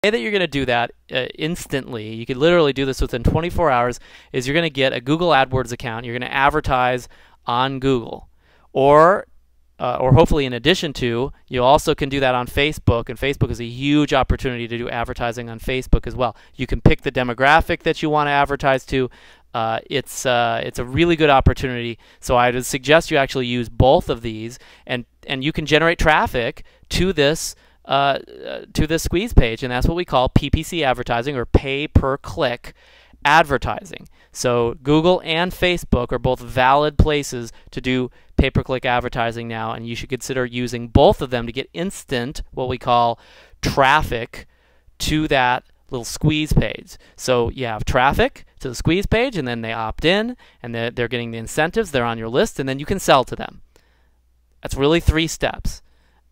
way that you're going to do that instantly, you could literally do this within 24 hours, is you're going to get a Google AdWords account. You're going to advertise on Google. Or hopefully in addition to, you also can do that on Facebook, and Facebook is a huge opportunity to do advertising on Facebook as well. You can pick the demographic that you want to advertise to. It's a really good opportunity, so I would suggest you actually use both of these, and you can generate traffic to this squeeze page, and that's what we call PPC advertising, or pay per click advertising. So Google and Facebook are both valid places to do pay-per-click advertising now, and you should consider using both of them to get instant, what we call, traffic to that little squeeze page. So you have traffic to the squeeze page, and then they opt in, and they're getting the incentives, they're on your list, and then you can sell to them. That's really 3 steps.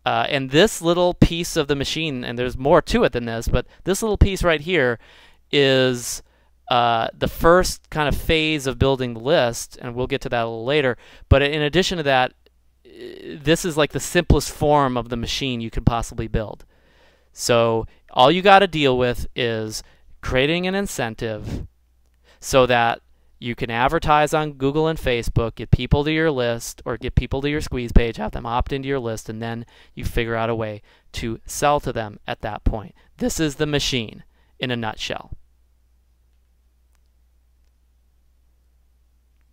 And this little piece of the machine, and there's more to it than this, but this little piece right here is the first kind of phase of building the list, and we'll get to that a little later. But in addition to that, this is like the simplest form of the machine you could possibly build. So all you got to deal with is creating an incentive so that you can advertise on Google and Facebook, get people to your list, or get people to your squeeze page, have them opt into your list, and then you figure out a way to sell to them at that point. This is the machine in a nutshell.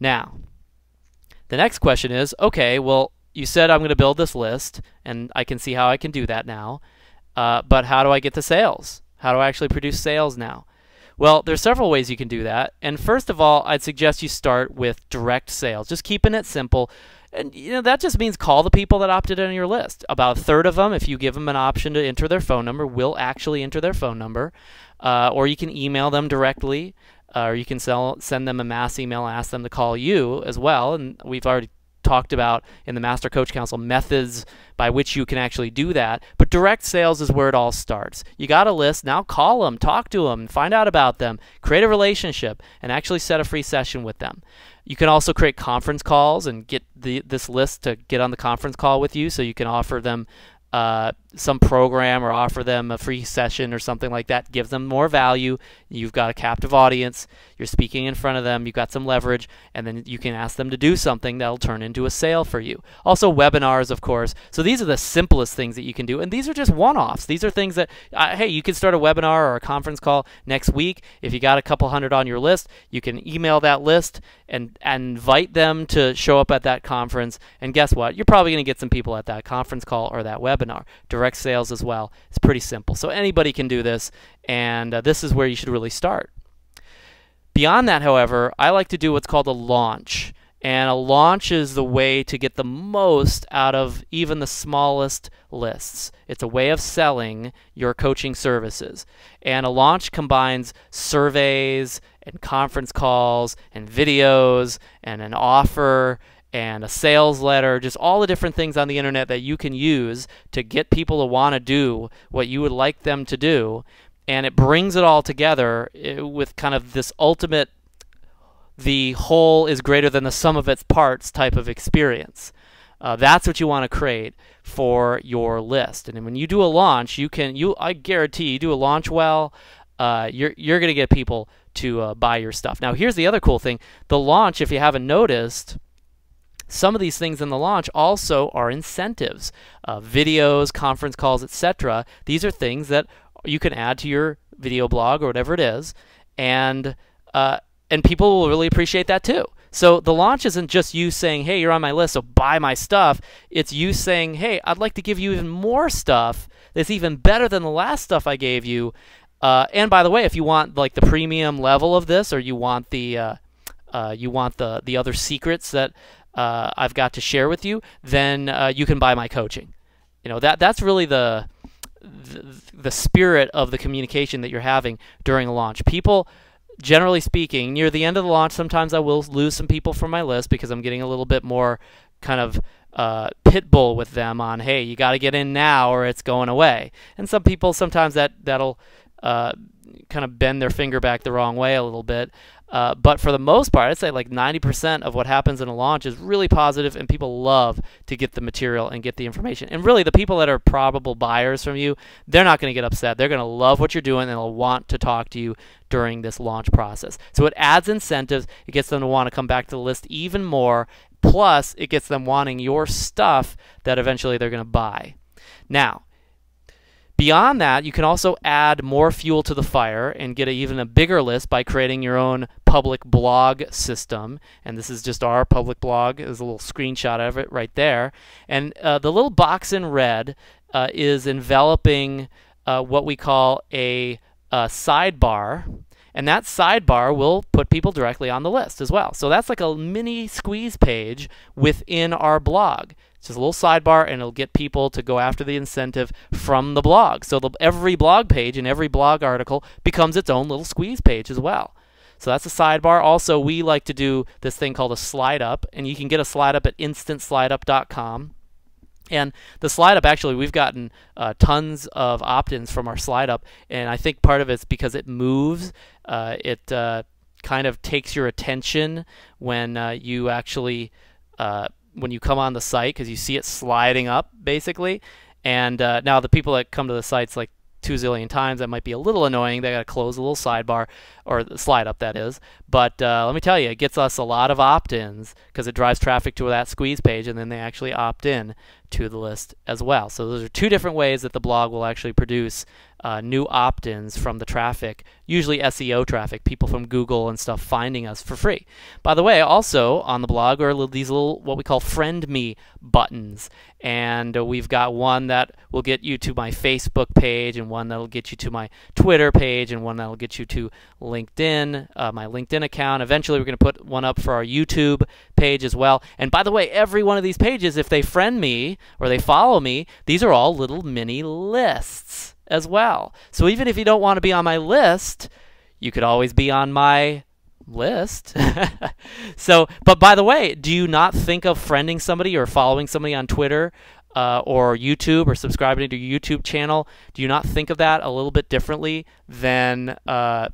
Now, the next question is, okay, well, you said I'm going to build this list, and I can see how I can do that now, but how do I get the sales? How do I actually produce sales now? Well, there's several ways you can do that, and first of all, I'd suggest you start with direct sales, just keeping it simple. And that just means call the people that opted in on your list. About a third of them, if you give them an option to enter their phone number, will actually enter their phone number, or you can email them directly. Or you can send them a mass email and ask them to call you as well. And we've already talked about in the Master Coach Council methods by which you can actually do that. But direct sales is where it all starts. You got a list, now call them, talk to them, find out about them, create a relationship, and actually set a free session with them. You can also create conference calls and get this list to get on the conference call with you, so you can offer them some program or offer them a free session or something like that. Gives them more value. You've got a captive audience. You're speaking in front of them. You've got some leverage, and then you can ask them to do something that'll turn into a sale for you. Also webinars, of course. So these are the simplest things that you can do, and these are just one-offs. These are things that, hey, you can start a webinar or a conference call next week. If you got a couple hundred on your list, you can email that list and invite them to show up at that conference, and guess what? You're probably going to get some people at that conference call or that webinar. Direct sales as well. It's pretty simple. So anybody can do this, and this is where you should really start. Beyond that, however, I like to do what's called a launch. And a launch is the way to get the most out of even the smallest lists. It's a way of selling your coaching services. And a launch combines surveys and conference calls and videos and an offer and a sales letter, just all the different things on the internet that you can use to get people to want to do what you would like them to do. And it brings it all together with kind of this ultimate, the whole is greater than the sum of its parts type of experience. That's what you want to create for your list. And when you do a launch, I guarantee you do a launch well, you're going to get people to buy your stuff. Now, here's the other cool thing. The launch, if you haven't noticed, some of these things in the launch also are incentives. Videos, conference calls, etc. These are things that you can add to your video blog or whatever it is, and people will really appreciate that too. So the launch isn't just you saying, hey, you're on my list, so buy my stuff. It's you saying, hey, I'd like to give you even more stuff that's even better than the last stuff I gave you. And by the way, if you want like the premium level of this, or you want the other secrets that I've got to share with you, then you can buy my coaching. That's really the spirit of the communication that you're having during a launch. People, generally speaking, near the end of the launch, sometimes I will lose some people from my list because I'm getting a little bit more kind of pit bull with them on, hey, you got to get in now or it's going away. And some people, sometimes that'll kind of bend their finger back the wrong way a little bit. But for the most part, I'd say like 90% of what happens in a launch is really positive, and people love to get the material and get the information. And really, the people that are probable buyers from you, they're not going to get upset. They're going to love what you're doing, and they'll want to talk to you during this launch process. So it adds incentives. It gets them to want to come back to the list even more. Plus, it gets them wanting your stuff that eventually they're going to buy. Now, beyond that, you can also add more fuel to the fire and get even a bigger list by creating your own public blog system. And this is just our public blog. There's a little screenshot of it right there. And the little box in red is enveloping what we call a sidebar. And that sidebar will put people directly on the list as well. So that's like a mini squeeze page within our blog. It's just a little sidebar, and it'll get people to go after the incentive from the blog. So every blog page and every blog article becomes its own little squeeze page as well. So that's a sidebar. Also, we like to do this thing called a slide up, and you can get a slide up at instantslideUp.com. And the slide up, actually, we've gotten tons of opt-ins from our slide up, and I think part of it's because it moves. It kind of takes your attention when you actually when you come on the site, because you see it sliding up basically. And now the people that come to the sites like 2 zillion times, that might be a little annoying. They got to close a little sidebar, or the slide up, that is. But let me tell you, it gets us a lot of opt-ins because it drives traffic to that squeeze page, and then they actually opt in to the list as well. So those are two different ways that the blog will actually produce new opt-ins from the traffic, usually SEO traffic, people from Google and stuff finding us for free. By the way, also on the blog are these little, what we call friend me buttons. And we've got one that will get you to my Facebook page, and one that will get you to my Twitter page, and one that will get you to LinkedIn, my LinkedIn account. Eventually, we're going to put one up for our YouTube page as well. And by the way, every one of these pages, if they friend me or they follow me, these are all little mini lists as well. So even if you don't want to be on my list, you could always be on my list. So, but by the way, do you not think of friending somebody or following somebody on Twitter or YouTube, or subscribing to your YouTube channel? Do you not think of that a little bit differently than an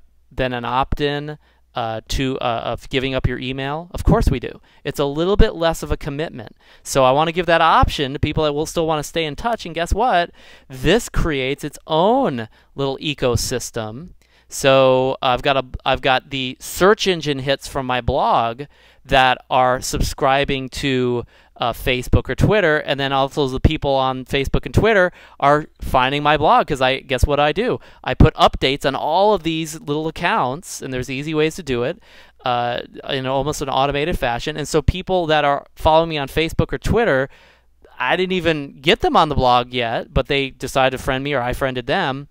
opt-in of giving up your email? Of course we do. It's a little bit less of a commitment. So I want to give that option to people that will still want to stay in touch. And guess what? This creates its own little ecosystem. So I've got the search engine hits from my blog that are subscribing to Facebook or Twitter, and then also the people on Facebook and Twitter are finding my blog, because guess what I do? I put updates on all of these little accounts, and there's easy ways to do it in almost an automated fashion. And so people that are following me on Facebook or Twitter, I didn't even get them on the blog yet, but they decided to friend me, or I friended them.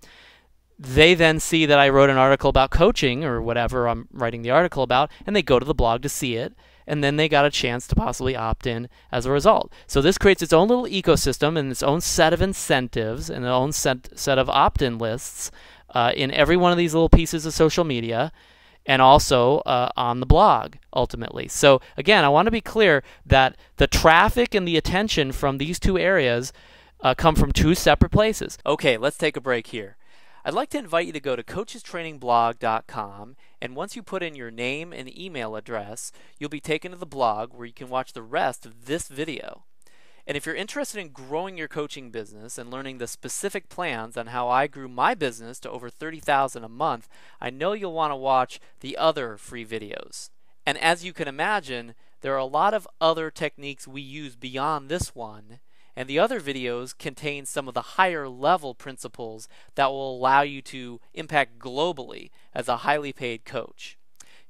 They then see that I wrote an article about coaching or whatever I'm writing the article about, and they go to the blog to see it, and then they got a chance to possibly opt in as a result. So this creates its own little ecosystem and its own set of incentives and its own set of opt-in lists in every one of these little pieces of social media, and also on the blog ultimately. So again, I want to be clear that the traffic and the attention from these two areas come from two separate places. Okay, let's take a break here. I'd like to invite you to go to coachestrainingblog.com, and once you put in your name and email address, you'll be taken to the blog where you can watch the rest of this video. And if you're interested in growing your coaching business and learning the specific plans on how I grew my business to over $30,000 a month, I know you'll want to watch the other free videos. And as you can imagine, there are a lot of other techniques we use beyond this one, and the other videos contain some of the higher level principles that will allow you to impact globally as a highly paid coach.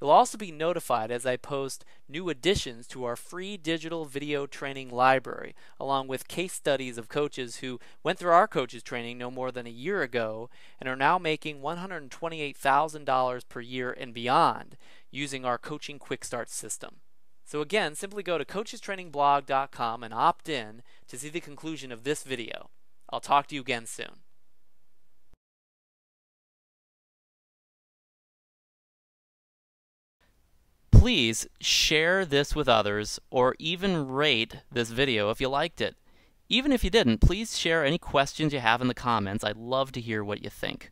You'll also be notified as I post new additions to our free digital video training library, along with case studies of coaches who went through our coaches training no more than a year ago and are now making $128,000 per year and beyond using our coaching quick start system. So again, simply go to coachestrainingblog.com and opt in to see the conclusion of this video. I'll talk to you again soon. Please share this with others, or even rate this video if you liked it. Even if you didn't, please share any questions you have in the comments. I'd love to hear what you think.